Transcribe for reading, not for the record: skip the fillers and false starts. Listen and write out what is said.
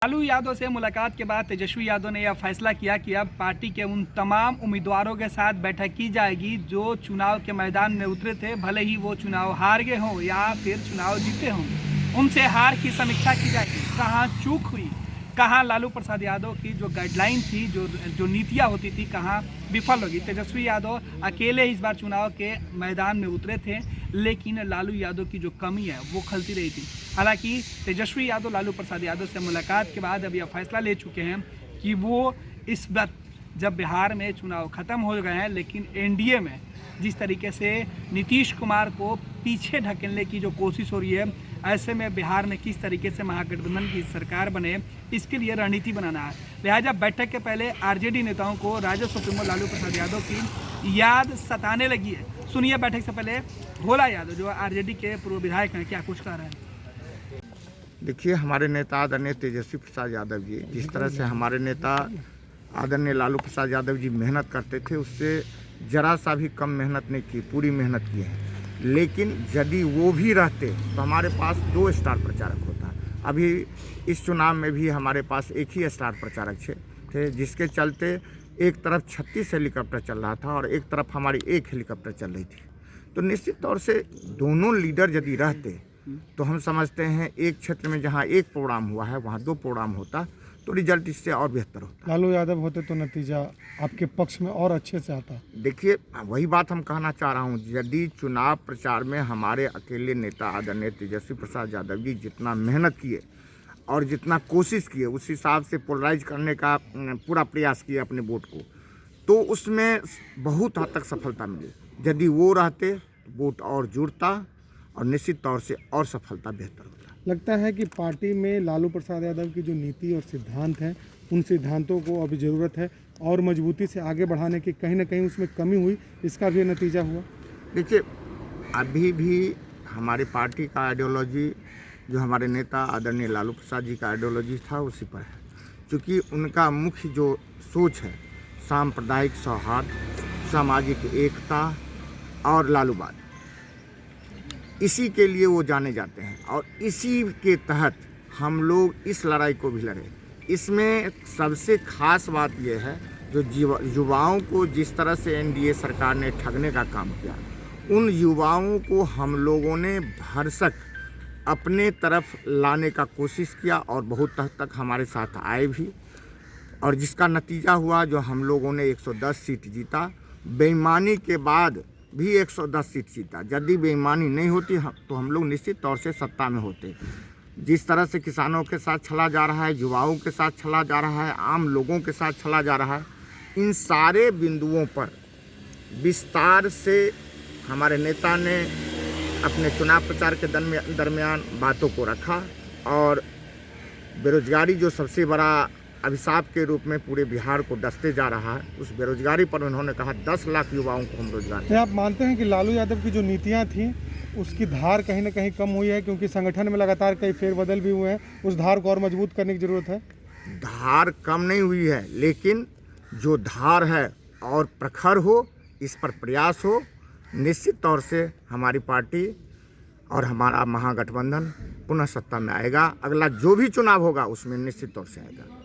लालू यादव से मुलाकात के बाद तेजस्वी यादव ने यह फैसला किया कि अब पार्टी के उन तमाम उम्मीदवारों के साथ बैठक की जाएगी जो चुनाव के मैदान में उतरे थे, भले ही वो चुनाव हार गए हों या फिर चुनाव जीते हों। उनसे हार की समीक्षा की जाएगी, कहाँ चूक हुई, कहाँ लालू प्रसाद यादव की जो गाइडलाइन थी, जो नीतियाँ होती थी, कहाँ विफल होगी। तेजस्वी यादव अकेले इस बार चुनाव के मैदान में उतरे थे, लेकिन लालू यादव की जो कमी है वो खलती रही थी। हालांकि तेजस्वी यादव लालू प्रसाद यादव से मुलाकात के बाद अब यह फैसला ले चुके हैं कि वो इस वक्त जब बिहार में चुनाव ख़त्म हो गए हैं, लेकिन एनडीए में जिस तरीके से नीतीश कुमार को पीछे ढकेलने की जो कोशिश हो रही है, ऐसे में बिहार में किस तरीके से महागठबंधन की सरकार बने, इसके लिए रणनीति बनाना है। लिहाजा बैठक के पहले आरजेडी नेताओं को राजद सुप्रीमो लालू प्रसाद यादव की याद सताने लगी है। सुनिए बैठक से पहले भोला यादव जो आरजेडी के पूर्व विधायक हैं, क्या कुछ कह रहे हैं। देखिए, हमारे नेता आदरणीय तेजस्वी प्रसाद यादव जी, जिस तरह से हमारे नेता आदरणीय लालू प्रसाद यादव जी मेहनत करते थे, उससे जरा सा भी कम मेहनत नहीं की, पूरी मेहनत की है। लेकिन यदि वो भी रहते तो हमारे पास 2 स्टार प्रचारक होता। अभी इस चुनाव में भी हमारे पास एक ही स्टार प्रचारक थे, जिसके चलते एक तरफ 36 हेलीकॉप्टर चल रहा था और एक तरफ हमारी 1 हेलीकॉप्टर चल रही थी। तो निश्चित तौर से दोनों लीडर यदि रहते तो हम समझते हैं एक क्षेत्र में जहां 1 प्रोग्राम हुआ है वहां 2 प्रोग्राम होता तो रिजल्ट इससे और बेहतर होता। लालू यादव होते तो नतीजा आपके पक्ष में और अच्छे से आता। देखिए, वही बात हम कहना चाह रहा हूं, यदि चुनाव प्रचार में हमारे अकेले नेता आदरणीय तेजस्वी प्रसाद यादव जी जितना मेहनत किए और जितना कोशिश किए, उस हिसाब से पोलराइज करने का पूरा प्रयास किए अपने वोट को, तो उसमें बहुत हद तक सफलता मिली। यदि वो रहते तो वोट और जुड़ता और निश्चित तौर से और सफलता बेहतर होता। लगता है कि पार्टी में लालू प्रसाद यादव की जो नीति और सिद्धांत हैं, उन सिद्धांतों को अभी ज़रूरत है और मजबूती से आगे बढ़ाने की, कहीं ना कहीं उसमें कमी हुई, इसका भी नतीजा हुआ। देखिए, अभी भी हमारी पार्टी का आइडियोलॉजी जो हमारे नेता आदरणीय लालू प्रसाद जी का आइडियोलॉजी था उसी पर है, क्योंकि उनका मुख्य जो सोच है सांप्रदायिक सौहार्द, सामाजिक एकता और लालूवाद, इसी के लिए वो जाने जाते हैं और इसी के तहत हम लोग इस लड़ाई को भी लड़े। इसमें सबसे खास बात यह है जो युवाओं को जिस तरह से एनडीए सरकार ने ठगने का काम किया, उन युवाओं को हम लोगों ने भरसक अपने तरफ लाने का कोशिश किया और बहुत हद तक हमारे साथ आए भी, और जिसका नतीजा हुआ जो हम लोगों ने 110 सीट जीता। बेईमानी के बाद भी 110 सीट जीता। यदि बेईमानी नहीं होती तो हम लोग निश्चित तौर से सत्ता में होते। जिस तरह से किसानों के साथ छला जा रहा है, युवाओं के साथ छला जा रहा है, आम लोगों के साथ छला जा रहा है, इन सारे बिंदुओं पर विस्तार से हमारे नेता ने अपने चुनाव प्रचार के दरमियान बातों को रखा और बेरोजगारी जो सबसे बड़ा अभिशाप के रूप में पूरे बिहार को डसते जा रहा है, उस बेरोजगारी पर उन्होंने कहा 10 लाख युवाओं को हम रोजगार। क्या आप मानते हैं कि लालू यादव की जो नीतियां थीं उसकी धार कहीं ना कहीं कम हुई है, क्योंकि संगठन में लगातार कई फेरबदल भी हुए हैं, उस धार को और मजबूत करने की ज़रूरत है। धार कम नहीं हुई है, लेकिन जो धार है और प्रखर हो, इस पर प्रयास हो, निश्चित तौर से हमारी पार्टी और हमारा महागठबंधन पुनः सत्ता में आएगा। अगला जो भी चुनाव होगा उसमें निश्चित तौर से आएगा।